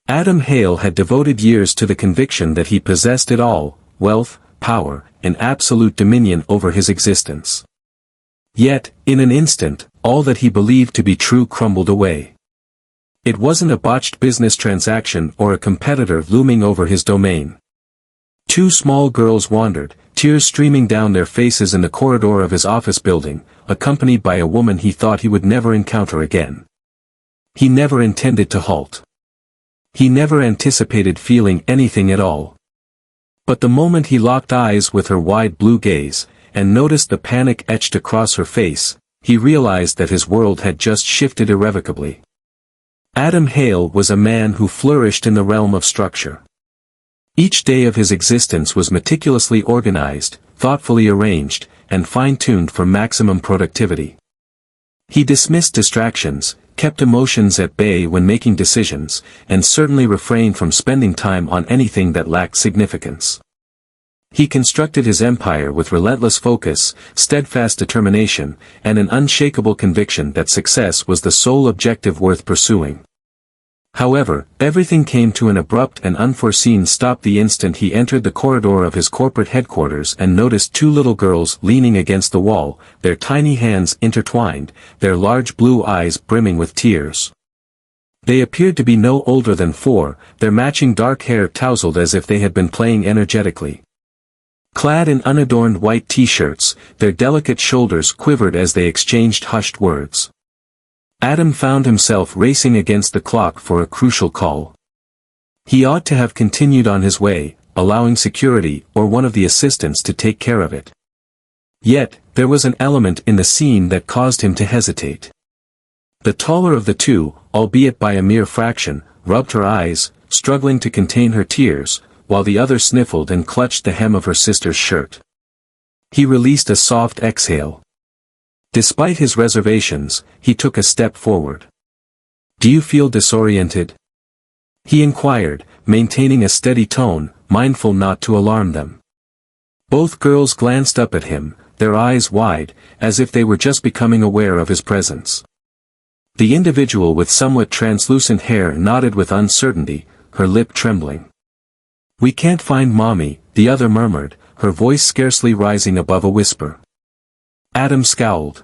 Adam Hale had devoted years to the conviction that he possessed it all: wealth, power, and absolute dominion over his existence. Yet, in an instant, all that he believed to be true crumbled away. It wasn't a botched business transaction or a competitor looming over his domain. Two small girls wandered, tears streaming down their faces in the corridor of his office building, accompanied by a woman he thought he would never encounter again. He never intended to halt. He never anticipated feeling anything at all. But the moment he locked eyes with her wide blue gaze, and noticed the panic etched across her face, he realized that his world had just shifted irrevocably. Adam Hale was a man who flourished in the realm of structure. Each day of his existence was meticulously organized, thoughtfully arranged, and fine-tuned for maximum productivity. He dismissed distractions, kept emotions at bay when making decisions, and certainly refrained from spending time on anything that lacked significance. He constructed his empire with relentless focus, steadfast determination, and an unshakable conviction that success was the sole objective worth pursuing. However, everything came to an abrupt and unforeseen stop the instant he entered the corridor of his corporate headquarters and noticed two little girls leaning against the wall, their tiny hands intertwined, their large blue eyes brimming with tears. They appeared to be no older than 4, their matching dark hair tousled as if they had been playing energetically. Clad in unadorned white t-shirts, their delicate shoulders quivered as they exchanged hushed words. Adam found himself racing against the clock for a crucial call. He ought to have continued on his way, allowing security or one of the assistants to take care of it. Yet, there was an element in the scene that caused him to hesitate. The taller of the two, albeit by a mere fraction, rubbed her eyes, struggling to contain her tears, while the other sniffled and clutched the hem of her sister's shirt. He released a soft exhale. Despite his reservations, he took a step forward. "Do you feel disoriented?" he inquired, maintaining a steady tone, mindful not to alarm them. Both girls glanced up at him, their eyes wide, as if they were just becoming aware of his presence. The individual with somewhat translucent hair nodded with uncertainty, her lip trembling. "We can't find Mommy," the other murmured, her voice scarcely rising above a whisper. Adam scowled.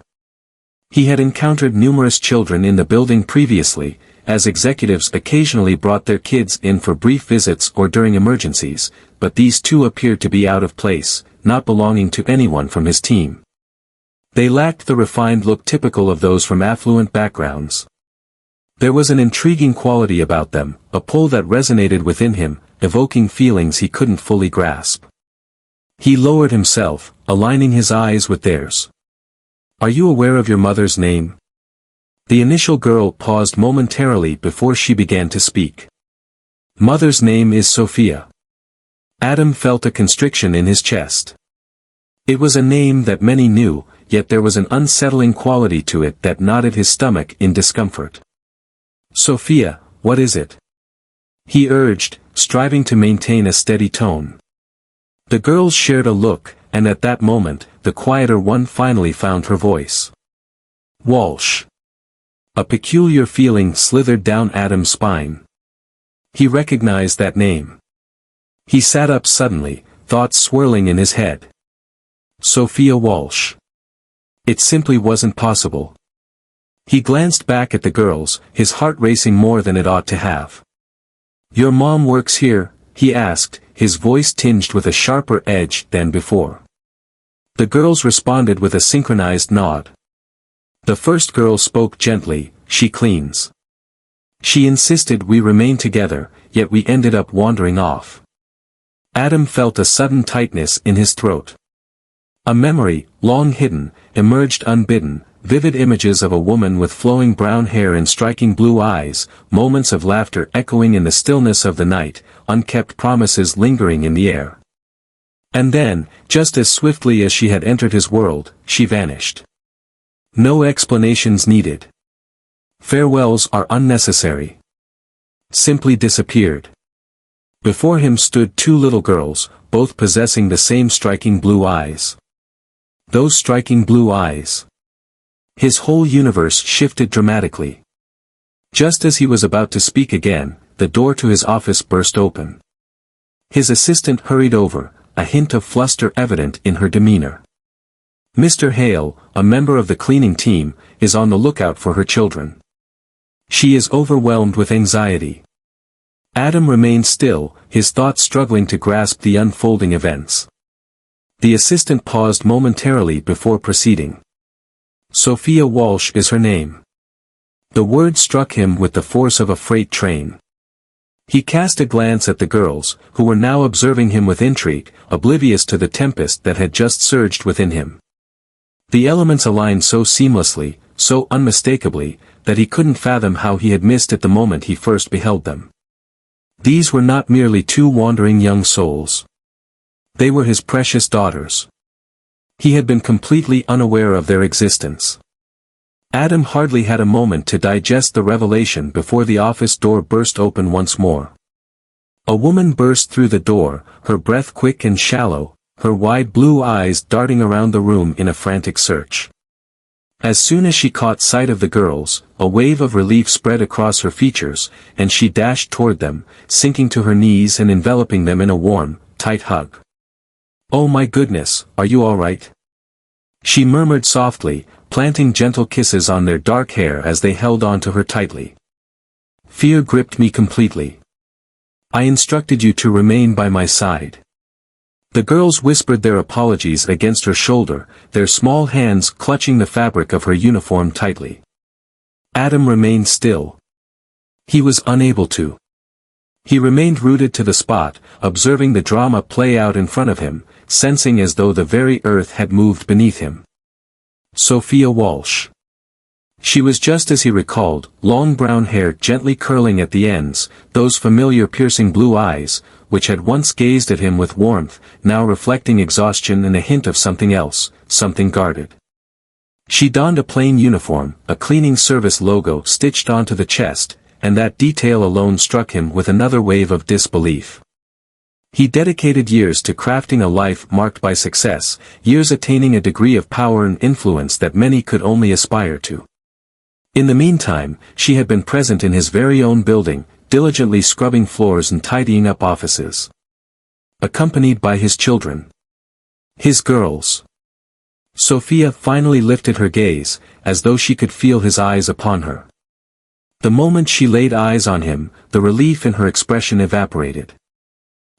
He had encountered numerous children in the building previously, as executives occasionally brought their kids in for brief visits or during emergencies, but these two appeared to be out of place, not belonging to anyone from his team. They lacked the refined look typical of those from affluent backgrounds. There was an intriguing quality about them, a pull that resonated within him, evoking feelings he couldn't fully grasp. He lowered himself, aligning his eyes with theirs. "Are you aware of your mother's name?" The initial girl paused momentarily before she began to speak. "Mother's name is Sophia." Adam felt a constriction in his chest. It was a name that many knew, yet there was an unsettling quality to it that knotted his stomach in discomfort. "Sophia, what is it?" he urged, striving to maintain a steady tone. The girls shared a look, and at that moment, the quieter one finally found her voice. "Walsh." A peculiar feeling slithered down Adam's spine. He recognized that name. He sat up suddenly, thoughts swirling in his head. Sophia Walsh. It simply wasn't possible. He glanced back at the girls, his heart racing more than it ought to have. "Your mom works here?" he asked, his voice tinged with a sharper edge than before. The girls responded with a synchronized nod. The first girl spoke gently, "She cleans. She insisted we remain together, yet we ended up wandering off." Adam felt a sudden tightness in his throat. A memory, long hidden, emerged unbidden, vivid images of a woman with flowing brown hair and striking blue eyes, moments of laughter echoing in the stillness of the night, unkept promises lingering in the air. And then, just as swiftly as she had entered his world, she vanished. No explanations needed. Farewells are unnecessary. Simply disappeared. Before him stood two little girls, both possessing the same striking blue eyes. Those striking blue eyes. His whole universe shifted dramatically. Just as he was about to speak again, the door to his office burst open. His assistant hurried over, a hint of fluster evident in her demeanor. Mr. Hale, a member of the cleaning team, is on the lookout for her children. She is overwhelmed with anxiety. Adam remained still, his thoughts struggling to grasp the unfolding events. The assistant paused momentarily before proceeding. Sophia Walsh is her name. The word struck him with the force of a freight train. He cast a glance at the girls, who were now observing him with intrigue, oblivious to the tempest that had just surged within him. The elements aligned so seamlessly, so unmistakably, that he couldn't fathom how he had missed it the moment he first beheld them. These were not merely two wandering young souls. They were his precious daughters. He had been completely unaware of their existence. Adam hardly had a moment to digest the revelation before the office door burst open once more. A woman burst through the door, her breath quick and shallow, her wide blue eyes darting around the room in a frantic search. As soon as she caught sight of the girls, a wave of relief spread across her features, and she dashed toward them, sinking to her knees and enveloping them in a warm, tight hug. "Oh my goodness, are you all right?" she murmured softly, planting gentle kisses on their dark hair as they held on to her tightly. "Fear gripped me completely. I instructed you to remain by my side." The girls whispered their apologies against her shoulder, their small hands clutching the fabric of her uniform tightly. Adam remained still. He was unable to. He remained rooted to the spot, observing the drama play out in front of him, sensing as though the very earth had moved beneath him. Sophia Walsh. She was just as he recalled, long brown hair gently curling at the ends, those familiar piercing blue eyes, which had once gazed at him with warmth, now reflecting exhaustion and a hint of something else, something guarded. She donned a plain uniform, a cleaning service logo stitched onto the chest, and that detail alone struck him with another wave of disbelief. He dedicated years to crafting a life marked by success, years attaining a degree of power and influence that many could only aspire to. In the meantime, she had been present in his very own building, diligently scrubbing floors and tidying up offices. Accompanied by his children. His girls. Sophia finally lifted her gaze, as though she could feel his eyes upon her. The moment she laid eyes on him, the relief in her expression evaporated.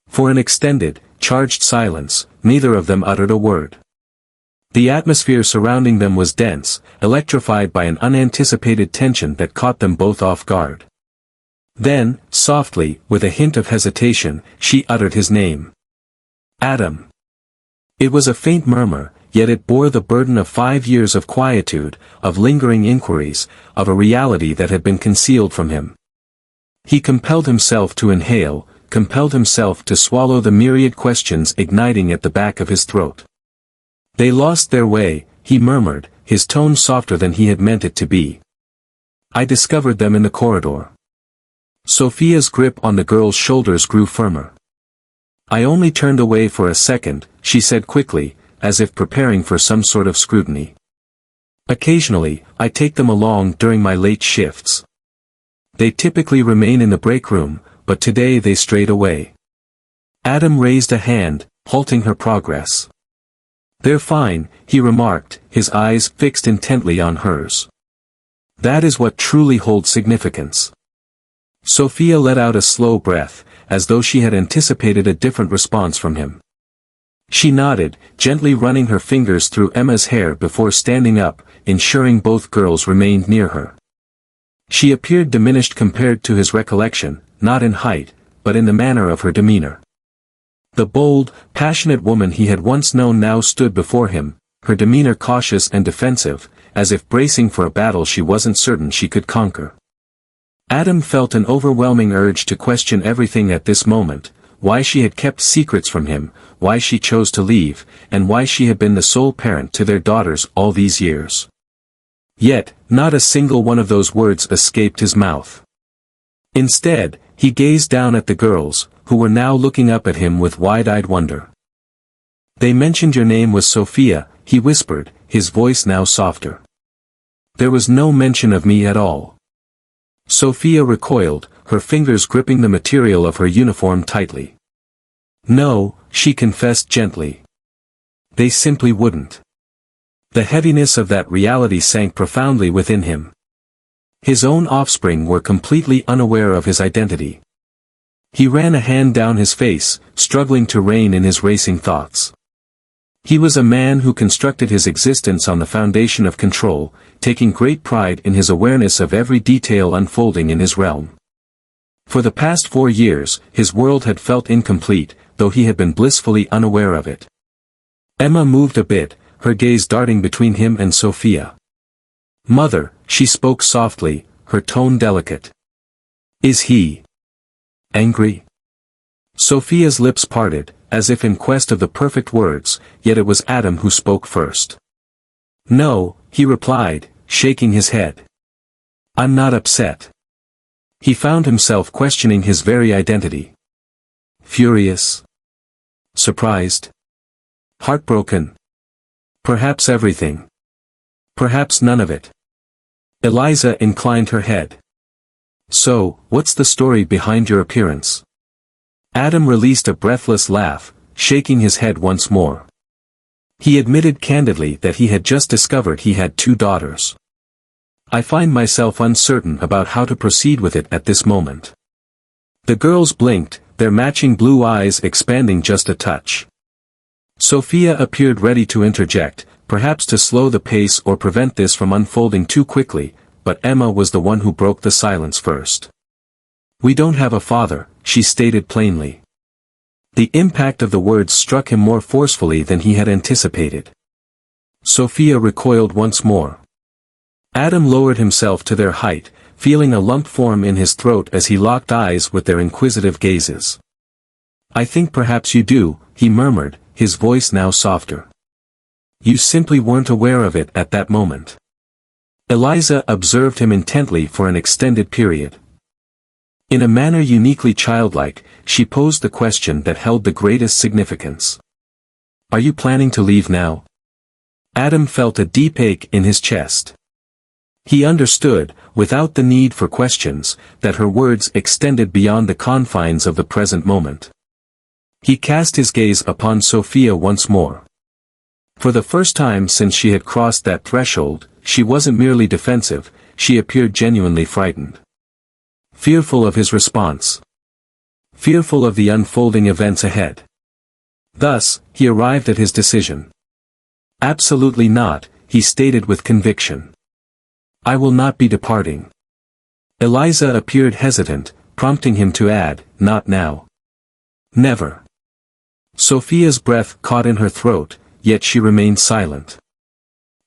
For an extended, charged silence, neither of them uttered a word. The atmosphere surrounding them was dense, electrified by an unanticipated tension that caught them both off guard. Then, softly, with a hint of hesitation, she uttered his name. "Adam." It was a faint murmur, yet it bore the burden of 5 years of quietude, of lingering inquiries, of a reality that had been concealed from him. He compelled himself to inhale, compelled himself to swallow the myriad questions igniting at the back of his throat. "They lost their way," he murmured, his tone softer than he had meant it to be. "I discovered them in the corridor." Sophia's grip on the girl's shoulders grew firmer. "I only turned away for a second," she said quickly, as if preparing for some sort of scrutiny. "Occasionally, I take them along during my late shifts. They typically remain in the break room, but today they strayed away." Adam raised a hand, halting her progress. "They're fine," he remarked, his eyes fixed intently on hers. "That is what truly holds significance." Sophia let out a slow breath, as though she had anticipated a different response from him. She nodded, gently running her fingers through Emma's hair before standing up, ensuring both girls remained near her. She appeared diminished compared to his recollection, not in height, but in the manner of her demeanor. The bold, passionate woman he had once known now stood before him, her demeanor cautious and defensive, as if bracing for a battle she wasn't certain she could conquer. Adam felt an overwhelming urge to question everything at this moment, why she had kept secrets from him, why she chose to leave, and why she had been the sole parent to their daughters all these years. Yet, not a single one of those words escaped his mouth. Instead, he gazed down at the girls, who were now looking up at him with wide-eyed wonder. "They mentioned your name was Sophia," he whispered, his voice now softer. "There was no mention of me at all." Sophia recoiled, her fingers gripping the material of her uniform tightly. No, she confessed gently. They simply wouldn't. The heaviness of that reality sank profoundly within him. His own offspring were completely unaware of his identity. He ran a hand down his face, struggling to rein in his racing thoughts. He was a man who constructed his existence on the foundation of control, taking great pride in his awareness of every detail unfolding in his realm. For the past 4 years, his world had felt incomplete, though he had been blissfully unaware of it. Emma moved a bit, her gaze darting between him and Sophia. "Mother," she spoke softly, her tone delicate. "Is he angry?" Sophia's lips parted, as if in quest of the perfect words, yet it was Adam who spoke first. "No," he replied, shaking his head. "I'm not upset." He found himself questioning his very identity. Furious? Surprised? Heartbroken? Perhaps everything. Perhaps none of it. Eliza inclined her head. "So, what's the story behind your appearance?" Adam released a breathless laugh, shaking his head once more. He admitted candidly that he had just discovered he had 2 daughters. "I find myself uncertain about how to proceed with it at this moment." The girls blinked, their matching blue eyes expanding just a touch. Sophia appeared ready to interject, perhaps to slow the pace or prevent this from unfolding too quickly, but Emma was the one who broke the silence first. "We don't have a father," she stated plainly. The impact of the words struck him more forcefully than he had anticipated. Sophia recoiled once more. Adam lowered himself to their height, feeling a lump form in his throat as he locked eyes with their inquisitive gazes. "I think perhaps you do," he murmured, his voice now softer. "You simply weren't aware of it at that moment." Eliza observed him intently for an extended period. In a manner uniquely childlike, she posed the question that held the greatest significance. "Are you planning to leave now?" Adam felt a deep ache in his chest. He understood, without the need for questions, that her words extended beyond the confines of the present moment. He cast his gaze upon Sophia once more. For the first time since she had crossed that threshold, she wasn't merely defensive, she appeared genuinely frightened. Fearful of his response. Fearful of the unfolding events ahead. Thus, he arrived at his decision. "Absolutely not," he stated with conviction. "I will not be departing." Eliza appeared hesitant, prompting him to add, "Not now." "Never." Sophia's breath caught in her throat, yet she remained silent.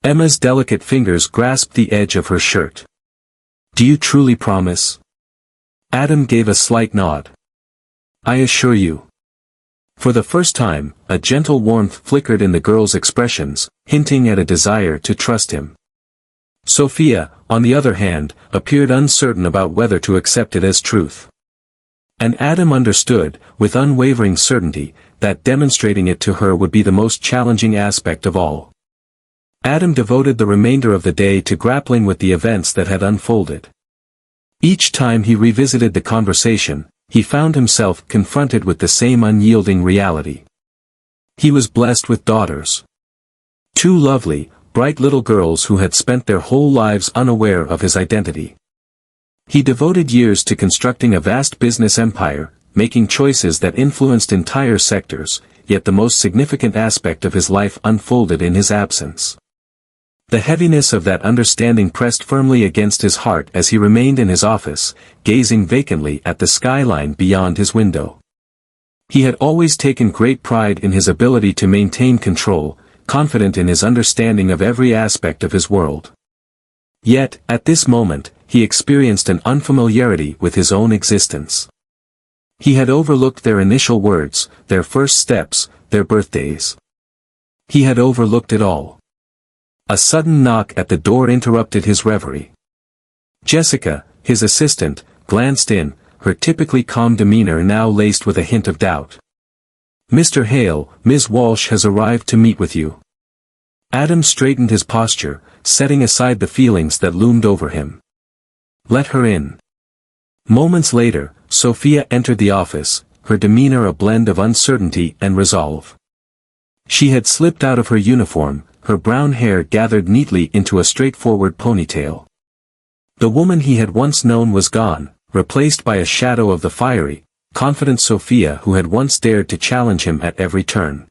Emma's delicate fingers grasped the edge of her shirt. "Do you truly promise?" Adam gave a slight nod. "I assure you." For the first time, a gentle warmth flickered in the girl's expressions, hinting at a desire to trust him. Sophia, on the other hand, appeared uncertain about whether to accept it as truth. And Adam understood, with unwavering certainty, that demonstrating it to her would be the most challenging aspect of all. Adam devoted the remainder of the day to grappling with the events that had unfolded. Each time he revisited the conversation, he found himself confronted with the same unyielding reality. He was blessed with daughters. 2 lovely, bright little girls who had spent their whole lives unaware of his identity. He devoted years to constructing a vast business empire, making choices that influenced entire sectors, yet the most significant aspect of his life unfolded in his absence. The heaviness of that understanding pressed firmly against his heart as he remained in his office, gazing vacantly at the skyline beyond his window. He had always taken great pride in his ability to maintain control, confident in his understanding of every aspect of his world. Yet, at this moment, he experienced an unfamiliarity with his own existence. He had overlooked their initial words, their first steps, their birthdays. He had overlooked it all. A sudden knock at the door interrupted his reverie. Jessica, his assistant, glanced in, her typically calm demeanor now laced with a hint of doubt. "Mr. Hale, Ms. Walsh has arrived to meet with you." Adam straightened his posture, setting aside the feelings that loomed over him. "Let her in." Moments later, Sophia entered the office, her demeanor a blend of uncertainty and resolve. She had slipped out of her uniform, her brown hair gathered neatly into a straightforward ponytail. The woman he had once known was gone, replaced by a shadow of the fiery, confident Sophia who had once dared to challenge him at every turn.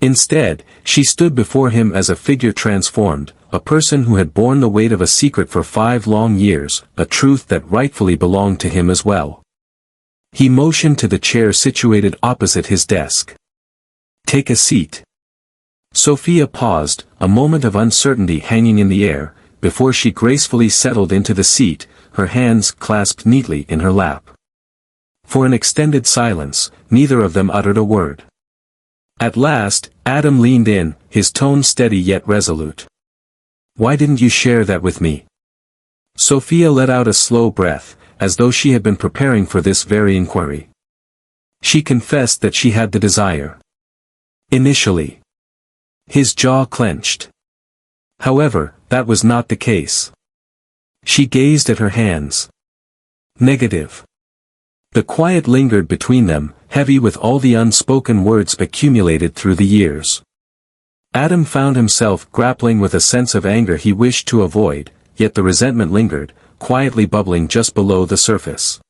Instead, she stood before him as a figure transformed, a person who had borne the weight of a secret for 5 long years, a truth that rightfully belonged to him as well. He motioned to the chair situated opposite his desk. "Take a seat." Sophia paused, a moment of uncertainty hanging in the air, before she gracefully settled into the seat, her hands clasped neatly in her lap. For an extended silence, neither of them uttered a word. At last, Adam leaned in, his tone steady yet resolute. "Why didn't you share that with me?" Sophia let out a slow breath, as though she had been preparing for this very inquiry. She confessed that she had the desire. Initially. His jaw clenched. However, that was not the case. She gazed at her hands. Negative. The quiet lingered between them, heavy with all the unspoken words accumulated through the years. Adam found himself grappling with a sense of anger he wished to avoid, yet the resentment lingered, quietly bubbling just below the surface.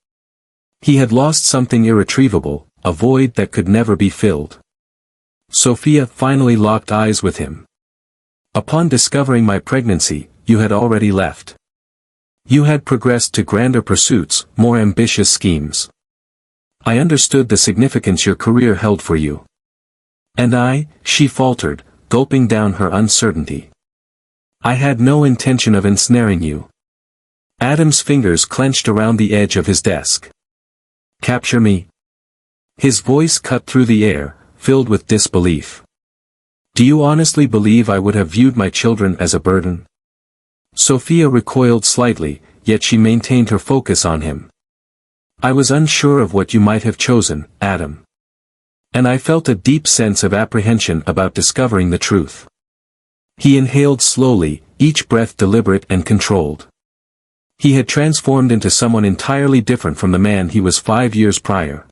He had lost something irretrievable, a void that could never be filled. Sophia finally locked eyes with him. "Upon discovering my pregnancy, you had already left. You had progressed to grander pursuits, more ambitious schemes. I understood the significance your career held for you. And she faltered, gulping down her uncertainty. I had no intention of ensnaring you." Adam's fingers clenched around the edge of his desk. "Capture me?" His voice cut through the air, filled with disbelief. "Do you honestly believe I would have viewed my children as a burden?" Sophia recoiled slightly, yet she maintained her focus on him. "I was unsure of what you might have chosen, Adam. And I felt a deep sense of apprehension about discovering the truth." He inhaled slowly, each breath deliberate and controlled. He had transformed into someone entirely different from the man he was 5 years prior.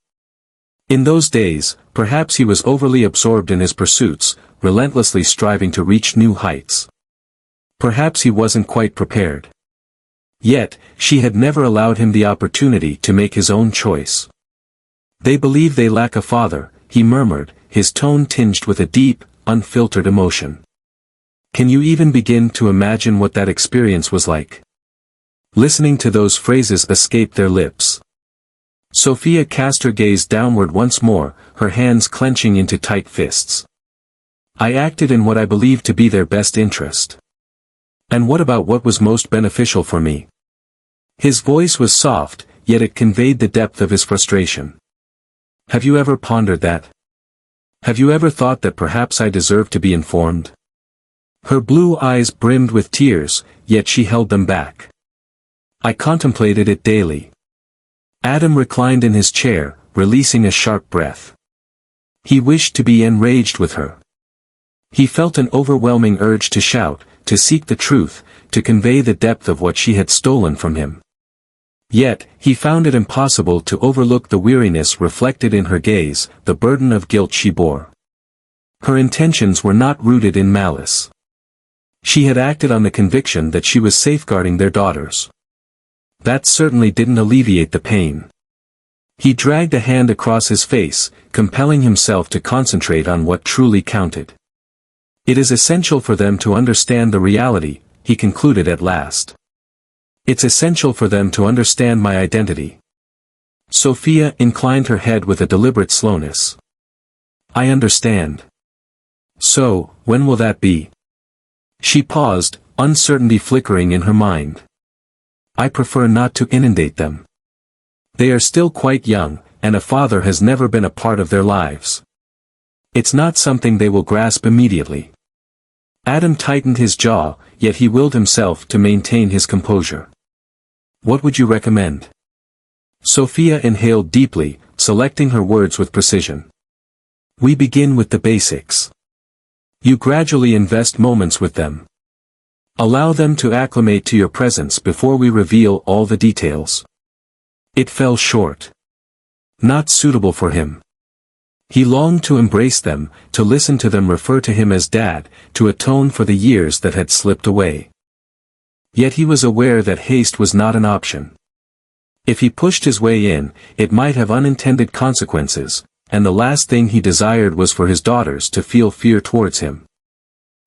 In those days, perhaps he was overly absorbed in his pursuits, relentlessly striving to reach new heights. Perhaps he wasn't quite prepared. Yet, she had never allowed him the opportunity to make his own choice. "They believe they lack a father," he murmured, his tone tinged with a deep, unfiltered emotion. Can you even begin to imagine what that experience was like? Listening to those phrases escape their lips. Sophia cast her gaze downward once more, her hands clenching into tight fists. "I acted in what I believed to be their best interest. And what about what was most beneficial for me?" His voice was soft, yet it conveyed the depth of his frustration. "Have you ever pondered that? Have you ever thought that perhaps I deserve to be informed?" Her blue eyes brimmed with tears, yet she held them back. "I contemplated it daily." Adam reclined in his chair, releasing a sharp breath. He wished to be enraged with her. He felt an overwhelming urge to shout, to seek the truth, to convey the depth of what she had stolen from him. Yet, he found it impossible to overlook the weariness reflected in her gaze, the burden of guilt she bore. Her intentions were not rooted in malice. She had acted on the conviction that she was safeguarding their daughters. That certainly didn't alleviate the pain. He dragged a hand across his face, compelling himself to concentrate on what truly counted. "It is essential for them to understand the reality," he concluded at last. "It's essential for them to understand my identity." Sophia inclined her head with a deliberate slowness. "I understand. So, when will that be?" She paused, uncertainty flickering in her mind. "I prefer not to inundate them. They are still quite young, and a father has never been a part of their lives. It's not something they will grasp immediately." Adam tightened his jaw, yet he willed himself to maintain his composure. "What would you recommend?" Sophia inhaled deeply, selecting her words with precision. "We begin with the basics. You gradually invest moments with them. Allow them to acclimate to your presence before we reveal all the details. It fell short. Not suitable for him. He longed to embrace them, to listen to them refer to him as Dad, to atone for the years that had slipped away. Yet he was aware that haste was not an option. If he pushed his way in, it might have unintended consequences, and the last thing he desired was for his daughters to feel fear towards him.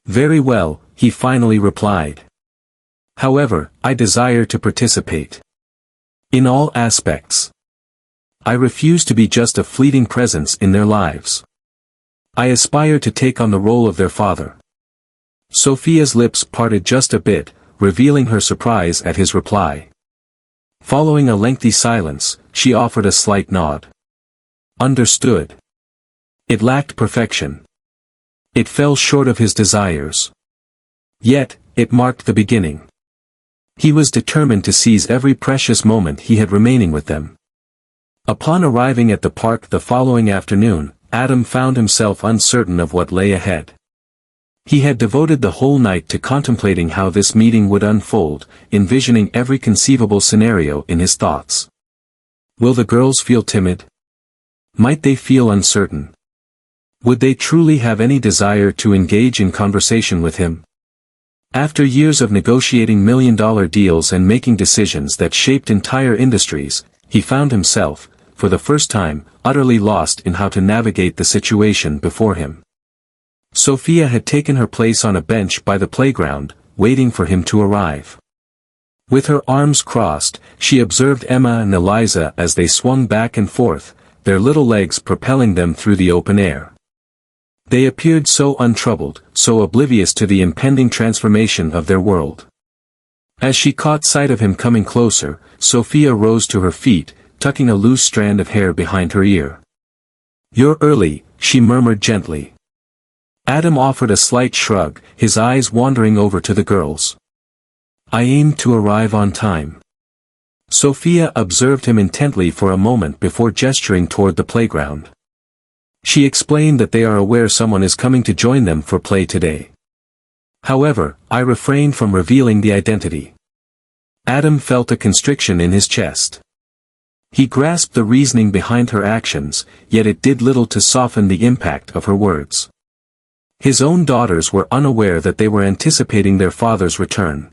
Very well, he finally replied. However, I desire to participate. In all aspects. I refuse to be just a fleeting presence in their lives. I aspire to take on the role of their father. Sophia's lips parted just a bit, revealing her surprise at his reply. Following a lengthy silence, she offered a slight nod. Understood. It lacked perfection. It fell short of his desires. Yet, it marked the beginning. He was determined to seize every precious moment he had remaining with them. Upon arriving at the park the following afternoon, Adam found himself uncertain of what lay ahead. He had devoted the whole night to contemplating how this meeting would unfold, envisioning every conceivable scenario in his thoughts. Will the girls feel timid? Might they feel uncertain? Would they truly have any desire to engage in conversation with him? After years of negotiating million-dollar deals and making decisions that shaped entire industries, he found himself, for the first time, utterly lost in how to navigate the situation before him. Sophia had taken her place on a bench by the playground, waiting for him to arrive. With her arms crossed, she observed Emma and Eliza as they swung back and forth, their little legs propelling them through the open air. They appeared so untroubled, so oblivious to the impending transformation of their world. As she caught sight of him coming closer, Sophia rose to her feet, tucking a loose strand of hair behind her ear. "You're early," she murmured gently. Adam offered a slight shrug, his eyes wandering over to the girls. "I aim to arrive on time." Sophia observed him intently for a moment before gesturing toward the playground. She explained that they are aware someone is coming to join them for play today. However, I refrained from revealing the identity. Adam felt a constriction in his chest. He grasped the reasoning behind her actions, yet it did little to soften the impact of her words. His own daughters were unaware that they were anticipating their father's return.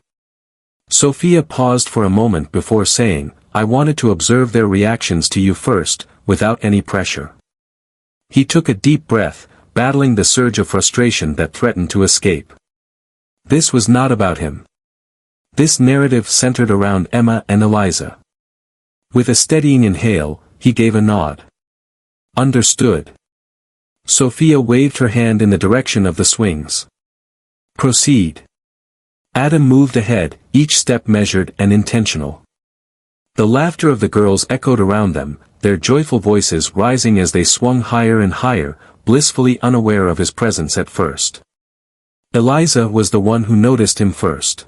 Sophia paused for a moment before saying, "I wanted to observe their reactions to you first, without any pressure." He took a deep breath, battling the surge of frustration that threatened to escape. This was not about him. This narrative centered around Emma and Eliza. With a steadying inhale, he gave a nod. Understood. Sophia waved her hand in the direction of the swings. Proceed. Adam moved ahead, each step measured and intentional. The laughter of the girls echoed around them, their joyful voices rising as they swung higher and higher, blissfully unaware of his presence at first. Eliza was the one who noticed him first.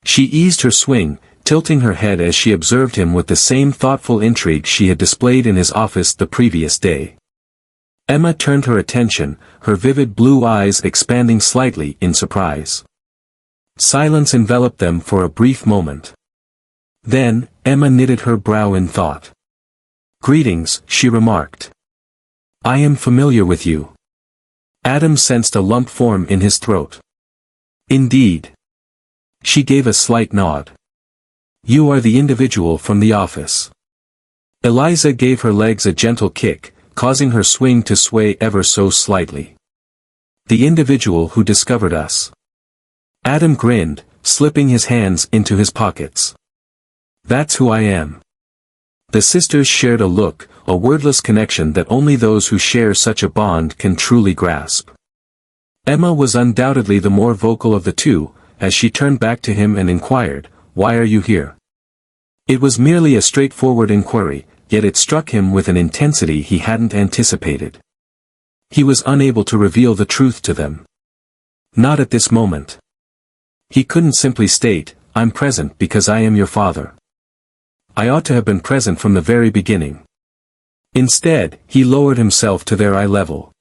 She eased her swing, tilting her head as she observed him with the same thoughtful intrigue she had displayed in his office the previous day. Emma turned her attention, her vivid blue eyes expanding slightly in surprise. Silence enveloped them for a brief moment. Then, Emma knitted her brow in thought. "Greetings," she remarked. "I am familiar with you." Adam sensed a lump form in his throat. "Indeed." She gave a slight nod. "You are the individual from the office." Eliza gave her legs a gentle kick, causing her swing to sway ever so slightly. "The individual who discovered us." Adam grinned, slipping his hands into his pockets. "That's who I am." The sisters shared a look, a wordless connection that only those who share such a bond can truly grasp. Emma was undoubtedly the more vocal of the two, as she turned back to him and inquired, "Why are you here?" It was merely a straightforward inquiry, yet it struck him with an intensity he hadn't anticipated. He was unable to reveal the truth to them. Not at this moment. He couldn't simply state, "I'm present because I am your father. I ought to have been present from the very beginning." Instead, he lowered himself to their eye level.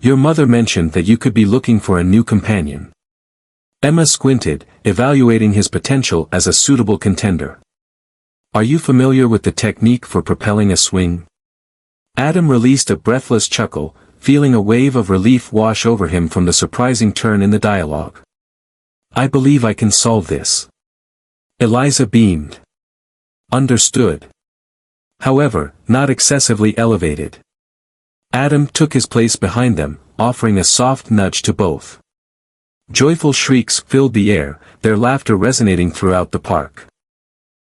"Your mother mentioned that you could be looking for a new companion." Emma squinted, evaluating his potential as a suitable contender. Are you familiar with the technique for propelling a swing? Adam released a breathless chuckle, feeling a wave of relief wash over him from the surprising turn in the dialogue. I believe I can solve this. Eliza beamed. Understood. However, not excessively elevated. Adam took his place behind them, offering a soft nudge to both. Joyful shrieks filled the air, their laughter resonating throughout the park.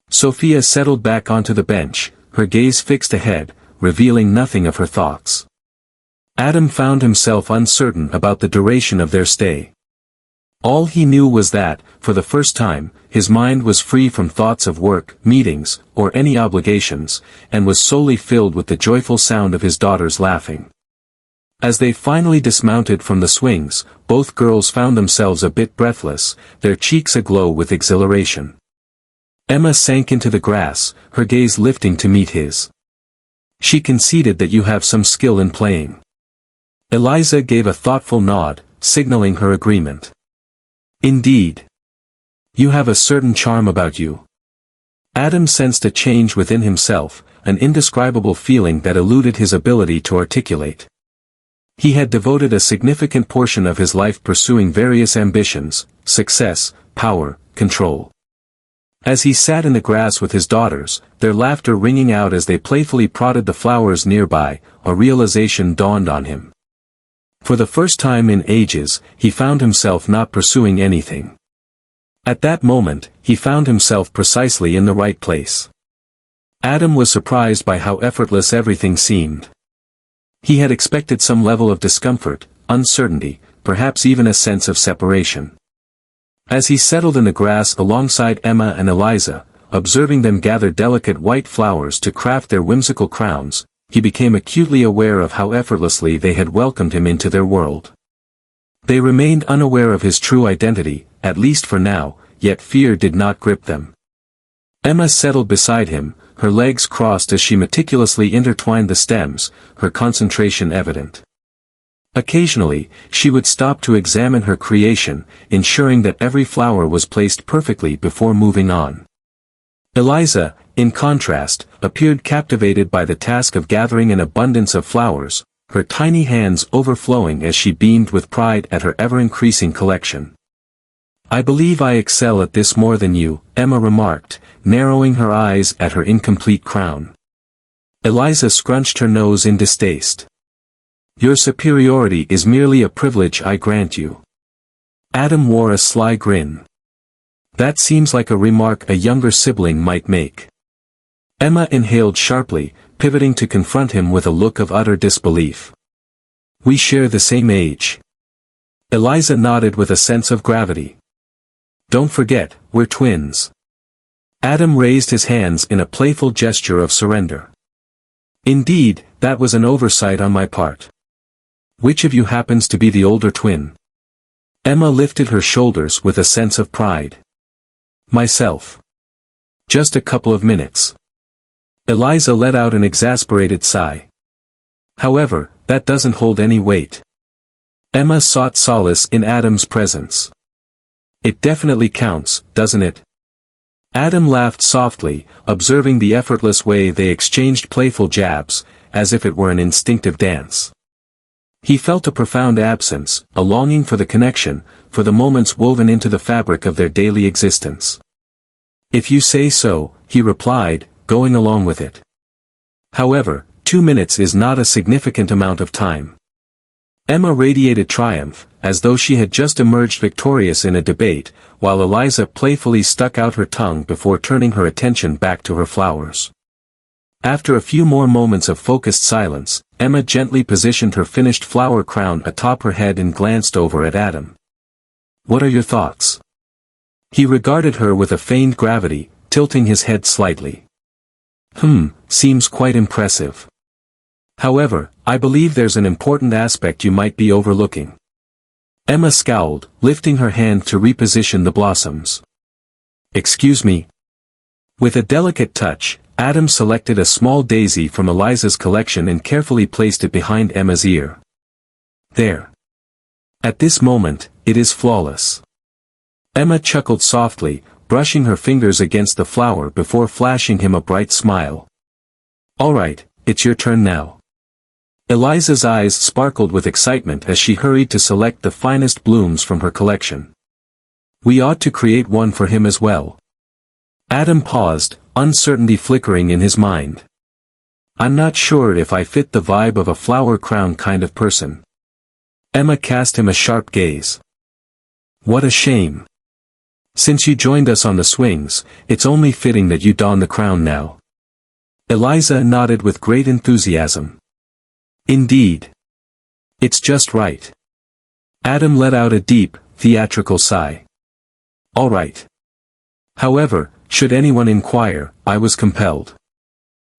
Sophia settled back onto the bench, her gaze fixed ahead, revealing nothing of her thoughts. Adam found himself uncertain about the duration of their stay. All he knew was that, for the first time, his mind was free from thoughts of work, meetings, or any obligations, and was solely filled with the joyful sound of his daughters laughing. As they finally dismounted from the swings, both girls found themselves a bit breathless, their cheeks aglow with exhilaration. Emma sank into the grass, her gaze lifting to meet his. She conceded that you have some skill in playing. Eliza gave a thoughtful nod, signaling her agreement. Indeed. You have a certain charm about you. Adam sensed a change within himself, an indescribable feeling that eluded his ability to articulate. He had devoted a significant portion of his life pursuing various ambitions, success, power, control. As he sat in the grass with his daughters, their laughter ringing out as they playfully prodded the flowers nearby, a realization dawned on him. For the first time in ages, he found himself not pursuing anything. At that moment, he found himself precisely in the right place. Adam was surprised by how effortless everything seemed. He had expected some level of discomfort, uncertainty, perhaps even a sense of separation. As he settled in the grass alongside Emma and Eliza, observing them gather delicate white flowers to craft their whimsical crowns, he became acutely aware of how effortlessly they had welcomed him into their world. They remained unaware of his true identity, at least for now, yet fear did not grip them. Emma settled beside him, her legs crossed as she meticulously intertwined the stems, her concentration evident. Occasionally, she would stop to examine her creation, ensuring that every flower was placed perfectly before moving on. Eliza, in contrast, appeared captivated by the task of gathering an abundance of flowers, her tiny hands overflowing as she beamed with pride at her ever-increasing collection. I believe I excel at this more than you, Emma remarked, narrowing her eyes at her incomplete crown. Eliza scrunched her nose in distaste. Your superiority is merely a privilege I grant you. Adam wore a sly grin. That seems like a remark a younger sibling might make. Emma inhaled sharply, pivoting to confront him with a look of utter disbelief. We share the same age. Eliza nodded with a sense of gravity. Don't forget, we're twins. Adam raised his hands in a playful gesture of surrender. Indeed, that was an oversight on my part. Which of you happens to be the older twin? Emma lifted her shoulders with a sense of pride. Myself. Just a couple of minutes. Eliza let out an exasperated sigh. However, that doesn't hold any weight. Emma sought solace in Adam's presence. It definitely counts, doesn't it? Adam laughed softly, observing the effortless way they exchanged playful jabs, as if it were an instinctive dance. He felt a profound absence, a longing for the connection, for the moments woven into the fabric of their daily existence. If you say so, he replied, going along with it. However, 2 minutes is not a significant amount of time. Emma radiated triumph, as though she had just emerged victorious in a debate, while Eliza playfully stuck out her tongue before turning her attention back to her flowers. After a few more moments of focused silence, Emma gently positioned her finished flower crown atop her head and glanced over at Adam. What are your thoughts? He regarded her with a feigned gravity, tilting his head slightly. Seems quite impressive. However, I believe there's an important aspect you might be overlooking. Emma scowled, lifting her hand to reposition the blossoms. Excuse me. With a delicate touch, Adam selected a small daisy from Eliza's collection and carefully placed it behind Emma's ear. There. At this moment, it is flawless. Emma chuckled softly, brushing her fingers against the flower before flashing him a bright smile. "All right, it's your turn now." Eliza's eyes sparkled with excitement as she hurried to select the finest blooms from her collection. "We ought to create one for him as well." Adam paused, uncertainty flickering in his mind. "I'm not sure if I fit the vibe of a flower crown kind of person." Emma cast him a sharp gaze. "What a shame. Since you joined us on the swings, it's only fitting that you don the crown now." Eliza nodded with great enthusiasm. "Indeed. It's just right." Adam let out a deep, theatrical sigh. "All right. However, should anyone inquire, I was compelled."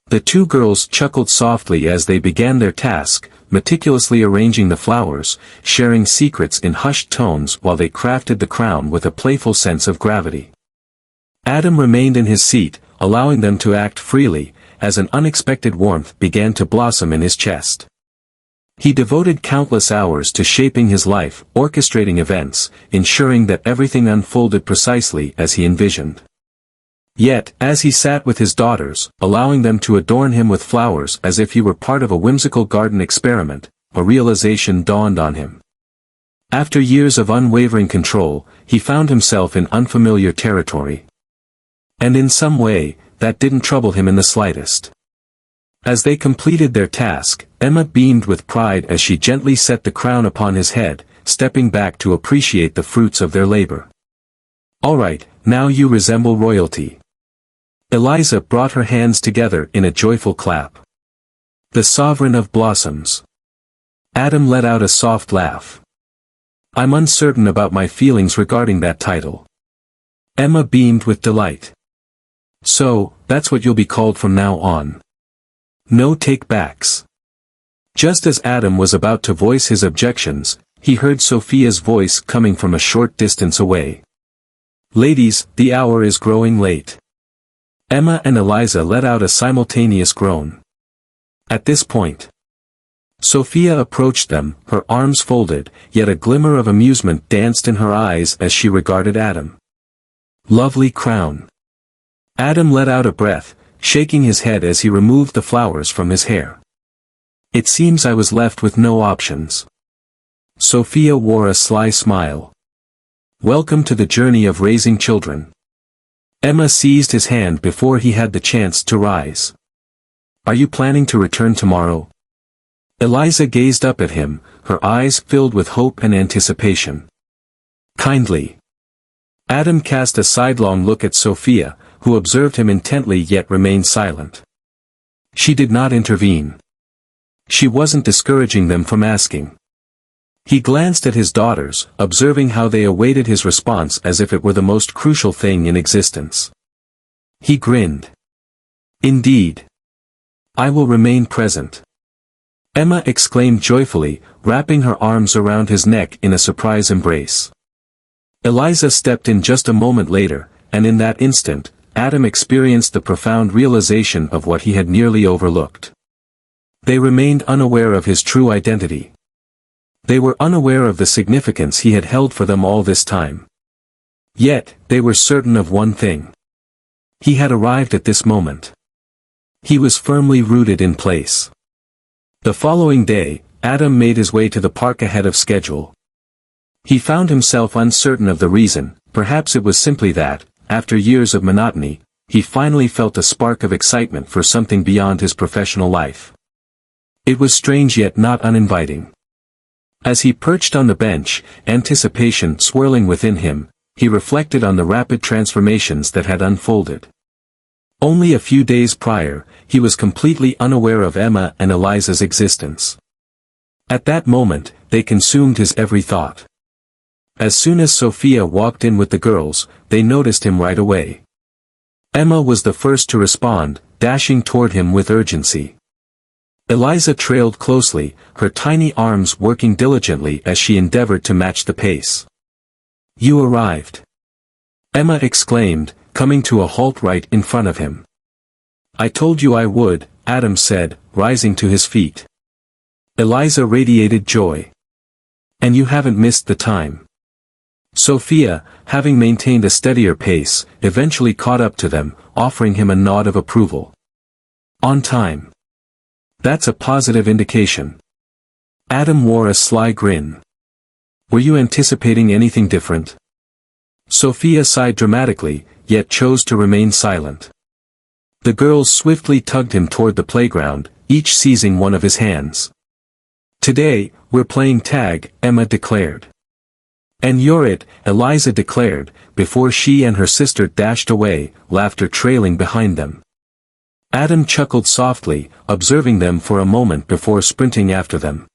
The two girls chuckled softly as they began their task, meticulously arranging the flowers, sharing secrets in hushed tones while they crafted the crown with a playful sense of gravity. Adam remained in his seat, allowing them to act freely, as an unexpected warmth began to blossom in his chest. He devoted countless hours to shaping his life, orchestrating events, ensuring that everything unfolded precisely as he envisioned. Yet, as he sat with his daughters, allowing them to adorn him with flowers as if he were part of a whimsical garden experiment, a realization dawned on him. After years of unwavering control, he found himself in unfamiliar territory. And in some way, that didn't trouble him in the slightest. As they completed their task, Emma beamed with pride as she gently set the crown upon his head, stepping back to appreciate the fruits of their labor. "All right, now you resemble royalty." Eliza brought her hands together in a joyful clap. "The sovereign of blossoms." Adam let out a soft laugh. "I'm uncertain about my feelings regarding that title." Emma beamed with delight. "So, that's what you'll be called from now on. No take-backs." Just as Adam was about to voice his objections, he heard Sophia's voice coming from a short distance away. "Ladies, the hour is growing late." Emma and Eliza let out a simultaneous groan. At this point, Sophia approached them, her arms folded, yet a glimmer of amusement danced in her eyes as she regarded Adam. "Lovely crown." Adam let out a breath, shaking his head as he removed the flowers from his hair. "It seems I was left with no options." Sophia wore a sly smile. "Welcome to the journey of raising children." Emma seized his hand before he had the chance to rise. "Are you planning to return tomorrow?" Eliza gazed up at him, her eyes filled with hope and anticipation. "Kindly." Adam cast a sidelong look at Sophia, who observed him intently yet remained silent. She did not intervene. She wasn't discouraging them from asking. He glanced at his daughters, observing how they awaited his response as if it were the most crucial thing in existence. He grinned. "Indeed. I will remain present." Emma exclaimed joyfully, wrapping her arms around his neck in a surprise embrace. Eliza stepped in just a moment later, and in that instant, Adam experienced the profound realization of what he had nearly overlooked. They remained unaware of his true identity. They were unaware of the significance he had held for them all this time. Yet, they were certain of one thing. He had arrived at this moment. He was firmly rooted in place. The following day, Adam made his way to the park ahead of schedule. He found himself uncertain of the reason, perhaps it was simply that, after years of monotony, he finally felt a spark of excitement for something beyond his professional life. It was strange yet not uninviting. As he perched on the bench, anticipation swirling within him, he reflected on the rapid transformations that had unfolded. Only a few days prior, he was completely unaware of Emma and Eliza's existence. At that moment, they consumed his every thought. As soon as Sophia walked in with the girls, they noticed him right away. Emma was the first to respond, dashing toward him with urgency. Eliza trailed closely, her tiny arms working diligently as she endeavored to match the pace. "You arrived!" Emma exclaimed, coming to a halt right in front of him. "I told you I would," Adam said, rising to his feet. Eliza radiated joy. "And you haven't missed the time." Sophia, having maintained a steadier pace, eventually caught up to them, offering him a nod of approval. On time. That's a positive indication. Adam wore a sly grin. Were you anticipating anything different? Sophia sighed dramatically, yet chose to remain silent. The girls swiftly tugged him toward the playground, each seizing one of his hands. Today, we're playing tag, Emma declared. And you're it, Eliza declared, before she and her sister dashed away, laughter trailing behind them. Adam chuckled softly, observing them for a moment before sprinting after them.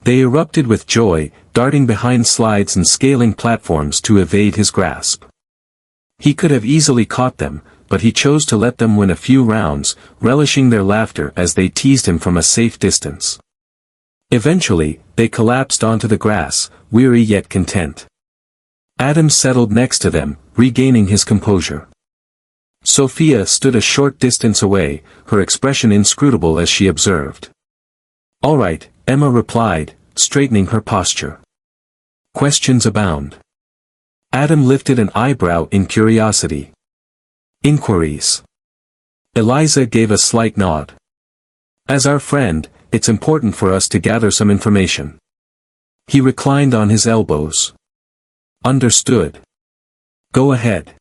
They erupted with joy, darting behind slides and scaling platforms to evade his grasp. He could have easily caught them, but he chose to let them win a few rounds, relishing their laughter as they teased him from a safe distance. Eventually, they collapsed onto the grass, weary yet content. Adam settled next to them, regaining his composure. Sophia stood a short distance away, her expression inscrutable as she observed. "All right," Emma replied, straightening her posture. Questions abound. Adam lifted an eyebrow in curiosity. Inquiries. Eliza gave a slight nod. As our friend, it's important for us to gather some information. He reclined on his elbows. Understood. Go ahead.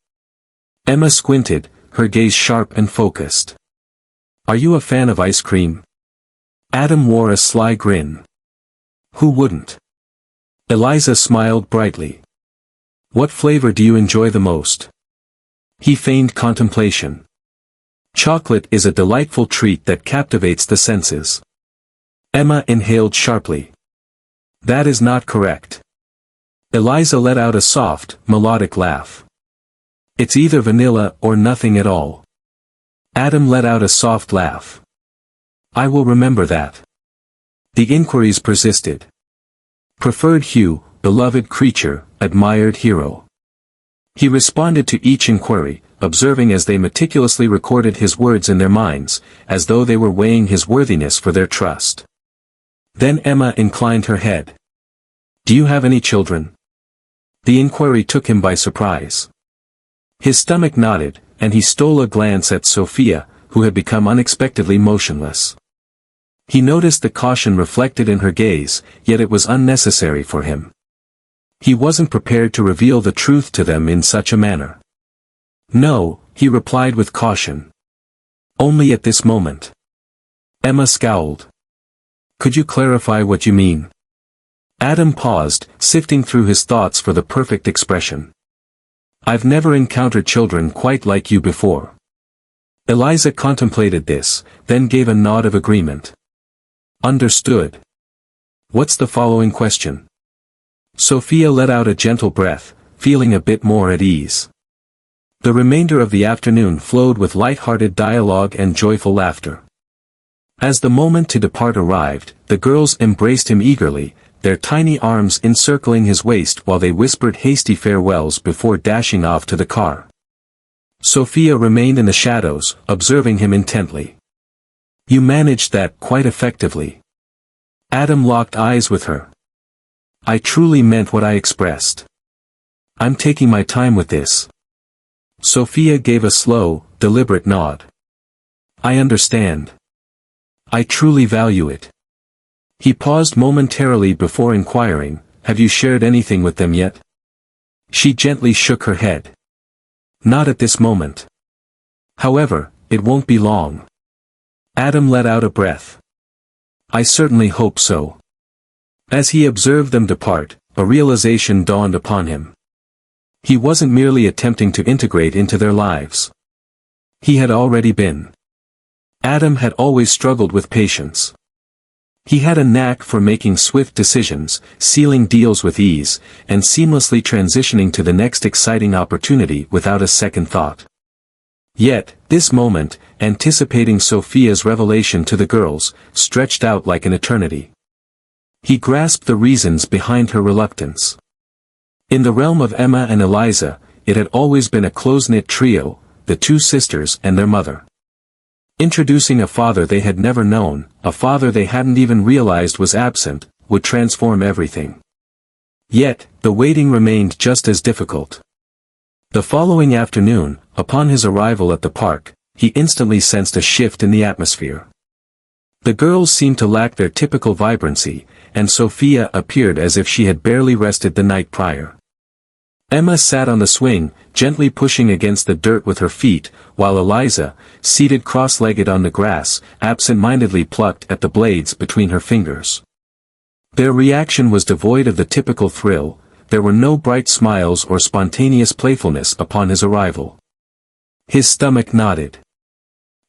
Emma squinted, her gaze sharp and focused. Are you a fan of ice cream? Adam wore a sly grin. Who wouldn't? Eliza smiled brightly. What flavor do you enjoy the most? He feigned contemplation. Chocolate is a delightful treat that captivates the senses. Emma inhaled sharply. That is not correct. Eliza let out a soft, melodic laugh. It's either vanilla or nothing at all. Adam let out a soft laugh. I will remember that. The inquiries persisted. Preferred hue, beloved creature, admired hero. He responded to each inquiry, observing as they meticulously recorded his words in their minds, as though they were weighing his worthiness for their trust. Then Emma inclined her head. Do you have any children? The inquiry took him by surprise. His stomach nodded, and he stole a glance at Sophia, who had become unexpectedly motionless. He noticed the caution reflected in her gaze, yet it was unnecessary for him. He wasn't prepared to reveal the truth to them in such a manner. No, he replied with caution. Only at this moment. Emma scowled. Could you clarify what you mean? Adam paused, sifting through his thoughts for the perfect expression. I've never encountered children quite like you before. Eliza contemplated this, then gave a nod of agreement. Understood. What's the following question? Sophia let out a gentle breath, feeling a bit more at ease. The remainder of the afternoon flowed with light-hearted dialogue and joyful laughter. As the moment to depart arrived, the girls embraced him eagerly, their tiny arms encircling his waist while they whispered hasty farewells before dashing off to the car. Sophia remained in the shadows, observing him intently. You managed that quite effectively. Adam locked eyes with her. I truly meant what I expressed. I'm taking my time with this. Sophia gave a slow, deliberate nod. I understand. I truly value it. He paused momentarily before inquiring, have you shared anything with them yet? She gently shook her head. Not at this moment. However, it won't be long. Adam let out a breath. I certainly hope so. As he observed them depart, a realization dawned upon him. He wasn't merely attempting to integrate into their lives. He had already been. Adam had always struggled with patience. He had a knack for making swift decisions, sealing deals with ease, and seamlessly transitioning to the next exciting opportunity without a second thought. Yet, this moment, anticipating Sophia's revelation to the girls, stretched out like an eternity. He grasped the reasons behind her reluctance. In the realm of Emma and Eliza, it had always been a close-knit trio, the two sisters and their mother. Introducing a father they had never known, a father they hadn't even realized was absent, would transform everything. Yet, the waiting remained just as difficult. The following afternoon, upon his arrival at the park, he instantly sensed a shift in the atmosphere. The girls seemed to lack their typical vibrancy, and Sophia appeared as if she had barely rested the night prior. Emma sat on the swing, gently pushing against the dirt with her feet, while Eliza, seated cross-legged on the grass, absent-mindedly plucked at the blades between her fingers. Their reaction was devoid of the typical thrill. There were no bright smiles or spontaneous playfulness upon his arrival. His stomach nodded.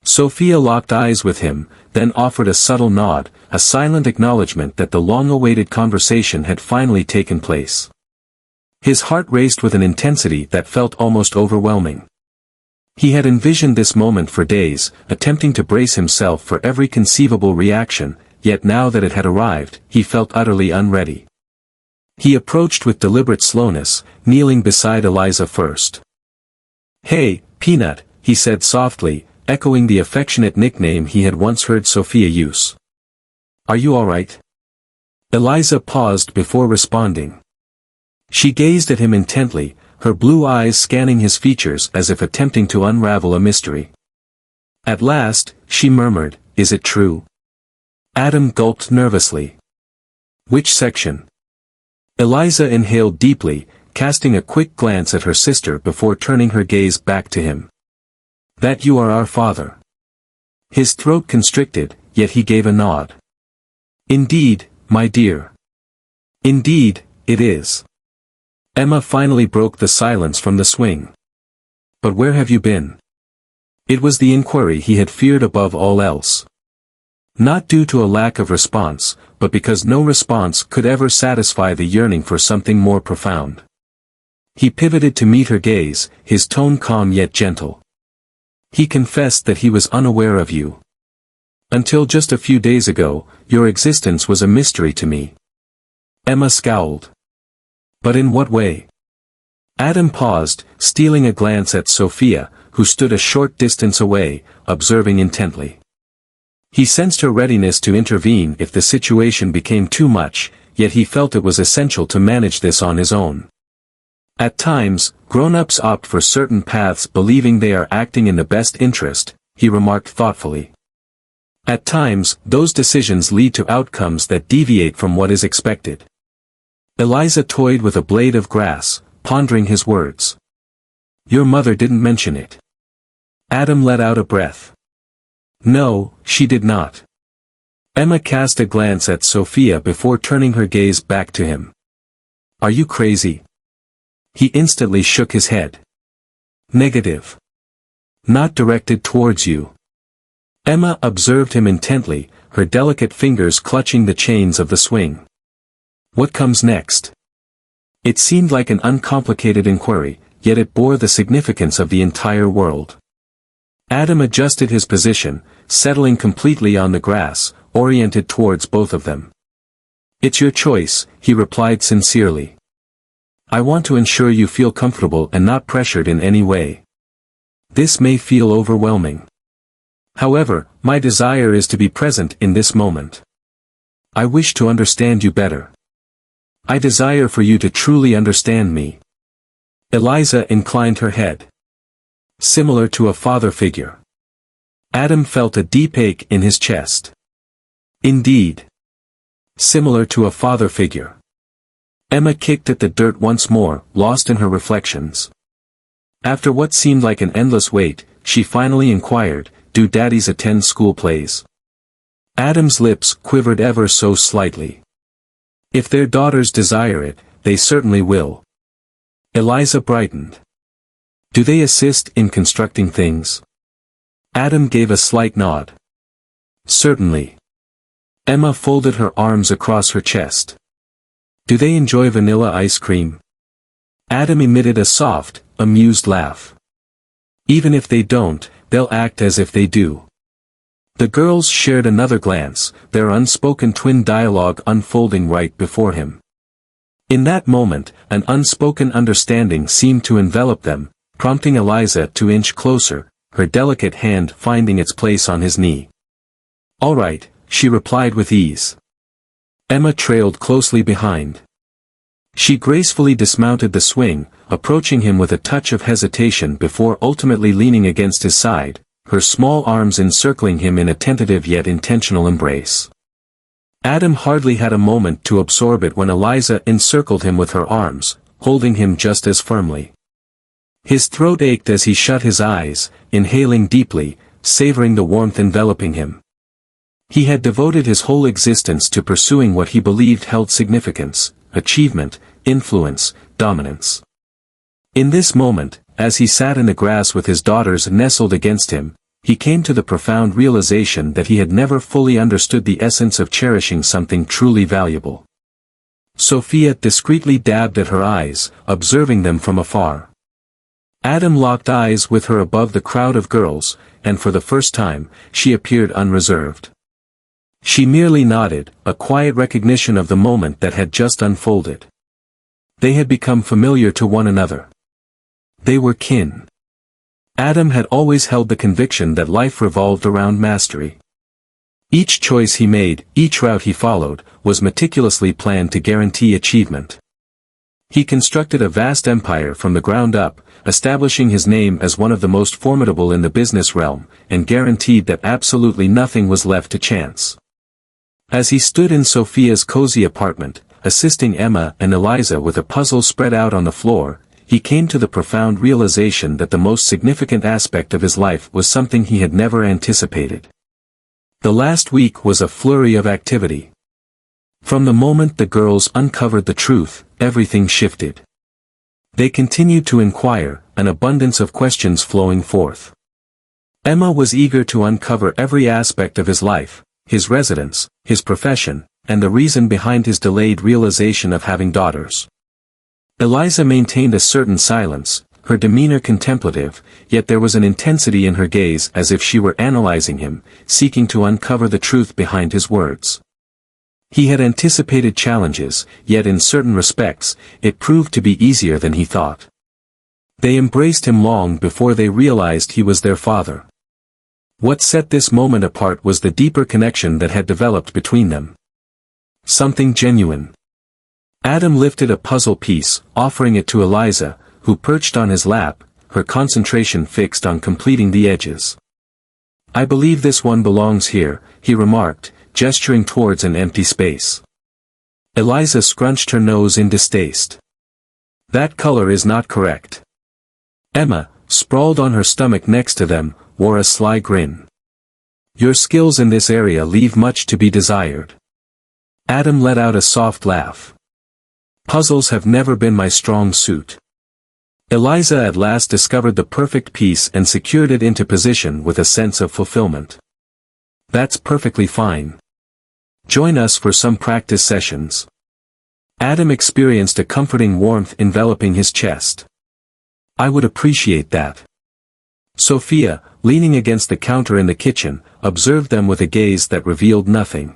Sophia locked eyes with him, then offered a subtle nod, a silent acknowledgement that the long-awaited conversation had finally taken place. His heart raced with an intensity that felt almost overwhelming. He had envisioned this moment for days, attempting to brace himself for every conceivable reaction, yet now that it had arrived, he felt utterly unready. He approached with deliberate slowness, kneeling beside Eliza first. "Hey, Peanut," he said softly, echoing the affectionate nickname he had once heard Sophia use. "Are you all right?" Eliza paused before responding. She gazed at him intently, her blue eyes scanning his features as if attempting to unravel a mystery. At last, she murmured, "Is it true?" Adam gulped nervously. "Which section?" Eliza inhaled deeply, casting a quick glance at her sister before turning her gaze back to him. "That you are our father." His throat constricted, yet he gave a nod. "Indeed, my dear. Indeed, it is." Emma finally broke the silence from the swing. "But where have you been?" It was the inquiry he had feared above all else. Not due to a lack of response, but because no response could ever satisfy the yearning for something more profound. He pivoted to meet her gaze, his tone calm yet gentle. "He confessed that he was unaware of you. Until just a few days ago, your existence was a mystery to me." Emma scowled. "But in what way?" Adam paused, stealing a glance at Sophia, who stood a short distance away, observing intently. He sensed her readiness to intervene if the situation became too much, yet he felt it was essential to manage this on his own. At times, grown-ups opt for certain paths believing they are acting in the best interest, he remarked thoughtfully. At times, those decisions lead to outcomes that deviate from what is expected. Eliza toyed with a blade of grass, pondering his words. "Your mother didn't mention it." Adam let out a breath. "No, she did not." Emma cast a glance at Sophia before turning her gaze back to him. "Are you crazy?" He instantly shook his head. "Negative. Not directed towards you." Emma observed him intently, her delicate fingers clutching the chains of the swing. "What comes next?" It seemed like an uncomplicated inquiry, yet it bore the significance of the entire world. Adam adjusted his position, settling completely on the grass, oriented towards both of them. "It's your choice," he replied sincerely. "I want to ensure you feel comfortable and not pressured in any way. This may feel overwhelming. However, my desire is to be present in this moment. I wish to understand you better. I desire for you to truly understand me." Eliza inclined her head. "Similar to a father figure." Adam felt a deep ache in his chest. "Indeed. Similar to a father figure." Emma kicked at the dirt once more, lost in her reflections. After what seemed like an endless wait, she finally inquired, "Do daddies attend school plays?" Adam's lips quivered ever so slightly. "If their daughters desire it, they certainly will." Eliza brightened. "Do they assist in constructing things?" Adam gave a slight nod. "Certainly." Emma folded her arms across her chest. "Do they enjoy vanilla ice cream?" Adam emitted a soft, amused laugh. "Even if they don't, they'll act as if they do." The girls shared another glance, their unspoken twin dialogue unfolding right before him. In that moment, an unspoken understanding seemed to envelop them, prompting Eliza to inch closer, her delicate hand finding its place on his knee. "All right," she replied with ease. Emma trailed closely behind. She gracefully dismounted the swing, approaching him with a touch of hesitation before ultimately leaning against his side, her small arms encircling him in a tentative yet intentional embrace. Adam hardly had a moment to absorb it when Eliza encircled him with her arms, holding him just as firmly. His throat ached as he shut his eyes, inhaling deeply, savoring the warmth enveloping him. He had devoted his whole existence to pursuing what he believed held significance, achievement, influence, dominance. In this moment, as he sat in the grass with his daughters nestled against him, he came to the profound realization that he had never fully understood the essence of cherishing something truly valuable. Sophia discreetly dabbed at her eyes, observing them from afar. Adam locked eyes with her above the crowd of girls, and for the first time, she appeared unreserved. She merely nodded, a quiet recognition of the moment that had just unfolded. They had become familiar to one another. They were kin. Adam had always held the conviction that life revolved around mastery. Each choice he made, each route he followed, was meticulously planned to guarantee achievement. He constructed a vast empire from the ground up, establishing his name as one of the most formidable in the business realm, and guaranteed that absolutely nothing was left to chance. As he stood in Sophia's cozy apartment, assisting Emma and Eliza with a puzzle spread out on the floor, he came to the profound realization that the most significant aspect of his life was something he had never anticipated. The last week was a flurry of activity. From the moment the girls uncovered the truth, everything shifted. They continued to inquire, an abundance of questions flowing forth. Emma was eager to uncover every aspect of his life, his residence, his profession, and the reason behind his delayed realization of having daughters. Eliza maintained a certain silence, her demeanor contemplative, yet there was an intensity in her gaze as if she were analyzing him, seeking to uncover the truth behind his words. He had anticipated challenges, yet in certain respects, it proved to be easier than he thought. They embraced him long before they realized he was their father. What set this moment apart was the deeper connection that had developed between them. Something genuine. Adam lifted a puzzle piece, offering it to Eliza, who perched on his lap, her concentration fixed on completing the edges. "I believe this one belongs here," he remarked, gesturing towards an empty space. Eliza scrunched her nose in distaste. "That color is not correct." Emma, sprawled on her stomach next to them, wore a sly grin. "Your skills in this area leave much to be desired." Adam let out a soft laugh. "Puzzles have never been my strong suit." Eliza at last discovered the perfect piece and secured it into position with a sense of fulfillment. "That's perfectly fine. Join us for some practice sessions." Adam experienced a comforting warmth enveloping his chest. "I would appreciate that." Sophia, leaning against the counter in the kitchen, observed them with a gaze that revealed nothing.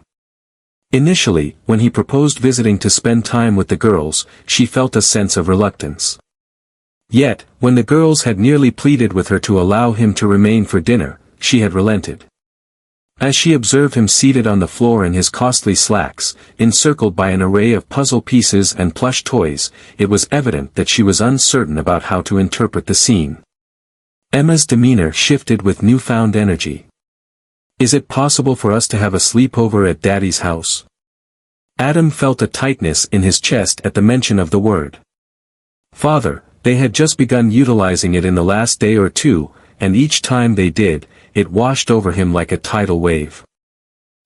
Initially, when he proposed visiting to spend time with the girls, she felt a sense of reluctance. Yet, when the girls had nearly pleaded with her to allow him to remain for dinner, she had relented. As she observed him seated on the floor in his costly slacks, encircled by an array of puzzle pieces and plush toys, it was evident that she was uncertain about how to interpret the scene. Emma's demeanor shifted with newfound energy. "Is it possible for us to have a sleepover at Daddy's house?" Adam felt a tightness in his chest at the mention of the word. "Father," they had just begun utilizing it in the last day or two, and each time they did, it washed over him like a tidal wave.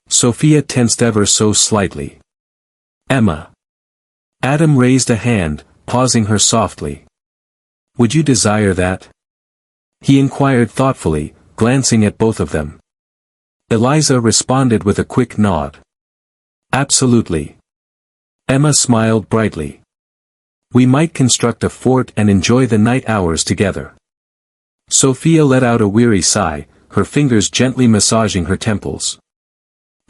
Sophia tensed ever so slightly. "Emma." Adam raised a hand, pausing her softly. "Would you desire that?" he inquired thoughtfully, glancing at both of them. Eliza responded with a quick nod. "Absolutely." Emma smiled brightly. "We might construct a fort and enjoy the night hours together." Sophia let out a weary sigh, her fingers gently massaging her temples.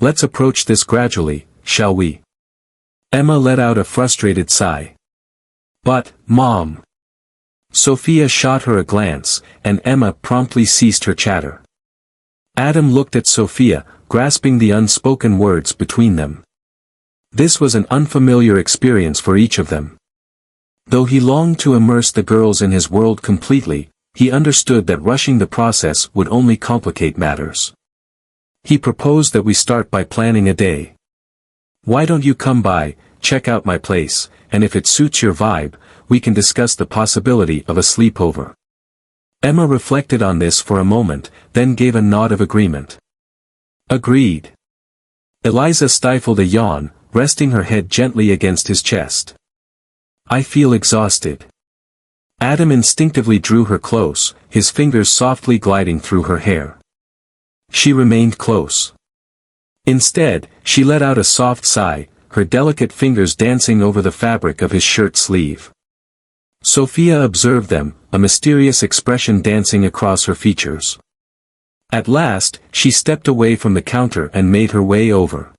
"Let's approach this gradually, shall we?" Emma let out a frustrated sigh. "But, Mom." Sophia shot her a glance, and Emma promptly ceased her chatter. Adam looked at Sophia, grasping the unspoken words between them. This was an unfamiliar experience for each of them. Though he longed to immerse the girls in his world completely, he understood that rushing the process would only complicate matters. He proposed that we start by planning a day. Why don't you come by, check out my place, and if it suits your vibe, we can discuss the possibility of a sleepover. Emma reflected on this for a moment, then gave a nod of agreement. Agreed. Eliza stifled a yawn, resting her head gently against his chest. I feel exhausted. Adam instinctively drew her close, his fingers softly gliding through her hair. She remained close. Instead, she let out a soft sigh, her delicate fingers dancing over the fabric of his shirt sleeve. Sophia observed them, a mysterious expression dancing across her features. At last, she stepped away from the counter and made her way over.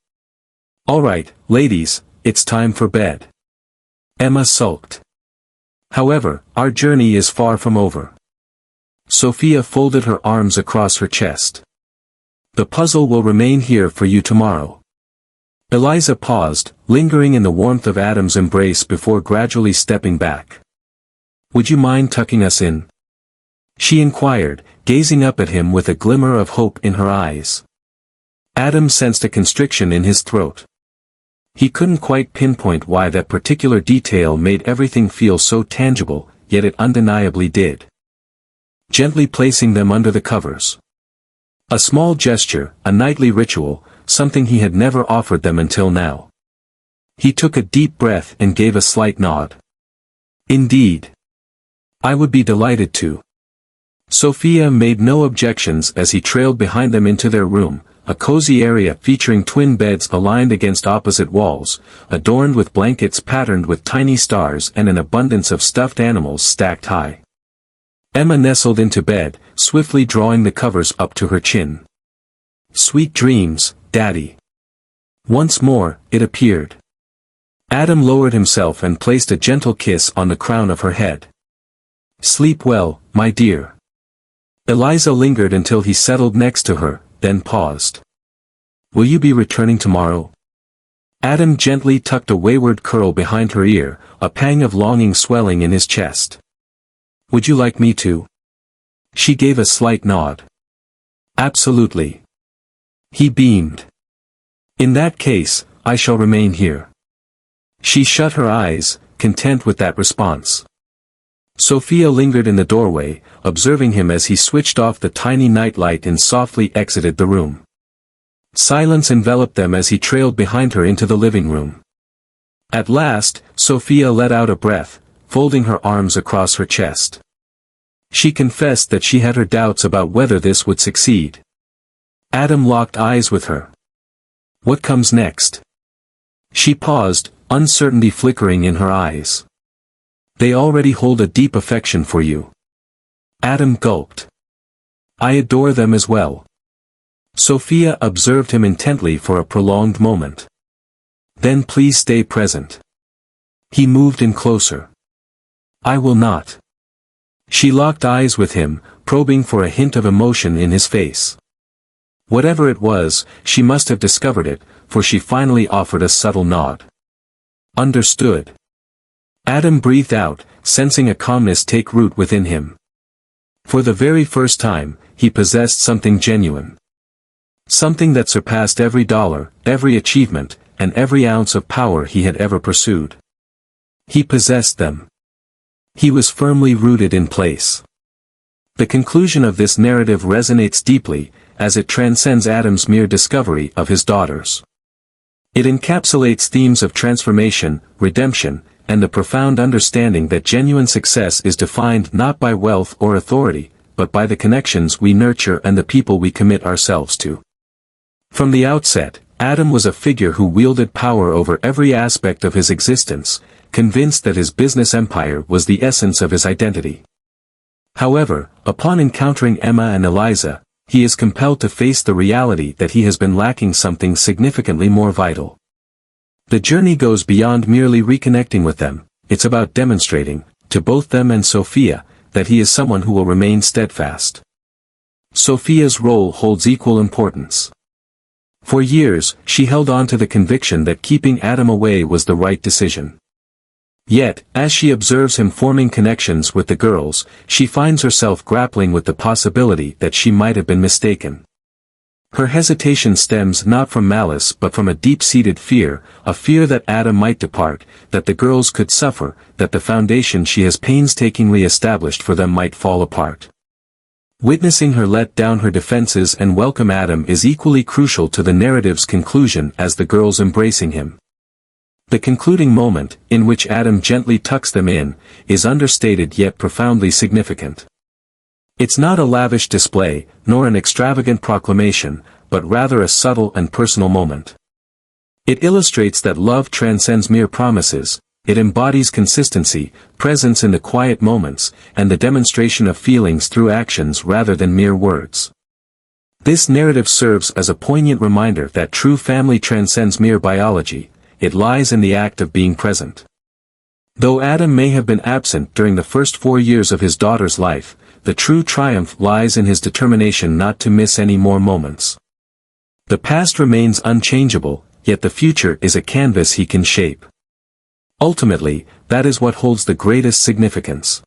All right, ladies, it's time for bed. Emma sulked. However, our journey is far from over. Sophia folded her arms across her chest. The puzzle will remain here for you tomorrow. Eliza paused, lingering in the warmth of Adam's embrace before gradually stepping back. Would you mind tucking us in? She inquired, gazing up at him with a glimmer of hope in her eyes. Adam sensed a constriction in his throat. He couldn't quite pinpoint why that particular detail made everything feel so tangible, yet it undeniably did. Gently placing them under the covers. A small gesture, a nightly ritual, something he had never offered them until now. He took a deep breath and gave a slight nod. Indeed. I would be delighted to. Sophia made no objections as he trailed behind them into their room, a cozy area featuring twin beds aligned against opposite walls, adorned with blankets patterned with tiny stars and an abundance of stuffed animals stacked high. Emma nestled into bed, swiftly drawing the covers up to her chin. Sweet dreams, Daddy. Once more, it appeared. Adam lowered himself and placed a gentle kiss on the crown of her head. Sleep well, my dear. Eliza lingered until he settled next to her, then paused. Will you be returning tomorrow? Adam gently tucked a wayward curl behind her ear, a pang of longing swelling in his chest. Would you like me to? She gave a slight nod. Absolutely. He beamed. In that case, I shall remain here. She shut her eyes, content with that response. Sophia lingered in the doorway, observing him as he switched off the tiny nightlight and softly exited the room. Silence enveloped them as he trailed behind her into the living room. At last, Sophia let out a breath, folding her arms across her chest. She confessed that she had her doubts about whether this would succeed. Adam locked eyes with her. What comes next? She paused, uncertainty flickering in her eyes. They already hold a deep affection for you. Adam gulped. I adore them as well. Sophia observed him intently for a prolonged moment. Then please stay present. He moved in closer. I will not. She locked eyes with him, probing for a hint of emotion in his face. Whatever it was, she must have discovered it, for she finally offered a subtle nod. Understood. Adam breathed out, sensing a calmness take root within him. For the very first time, he possessed something genuine. Something that surpassed every dollar, every achievement, and every ounce of power he had ever pursued. He possessed them. He was firmly rooted in place. The conclusion of this narrative resonates deeply, as it transcends Adam's mere discovery of his daughters. It encapsulates themes of transformation, redemption, and the profound understanding that genuine success is defined not by wealth or authority, but by the connections we nurture and the people we commit ourselves to. From the outset, Adam was a figure who wielded power over every aspect of his existence, convinced that his business empire was the essence of his identity. However, upon encountering Emma and Eliza, he is compelled to face the reality that he has been lacking something significantly more vital. The journey goes beyond merely reconnecting with them, it's about demonstrating, to both them and Sophia, that he is someone who will remain steadfast. Sophia's role holds equal importance. For years, she held on to the conviction that keeping Adam away was the right decision. Yet, as she observes him forming connections with the girls, she finds herself grappling with the possibility that she might have been mistaken. Her hesitation stems not from malice but from a deep-seated fear, a fear that Adam might depart, that the girls could suffer, that the foundation she has painstakingly established for them might fall apart. Witnessing her let down her defenses and welcome Adam is equally crucial to the narrative's conclusion as the girls embracing him. The concluding moment, in which Adam gently tucks them in, is understated yet profoundly significant. It's not a lavish display, nor an extravagant proclamation, but rather a subtle and personal moment. It illustrates that love transcends mere promises, it embodies consistency, presence in the quiet moments, and the demonstration of feelings through actions rather than mere words. This narrative serves as a poignant reminder that true family transcends mere biology, it lies in the act of being present. Though Adam may have been absent during the first 4 years of his daughter's life, the true triumph lies in his determination not to miss any more moments. The past remains unchangeable, yet the future is a canvas he can shape. Ultimately, that is what holds the greatest significance.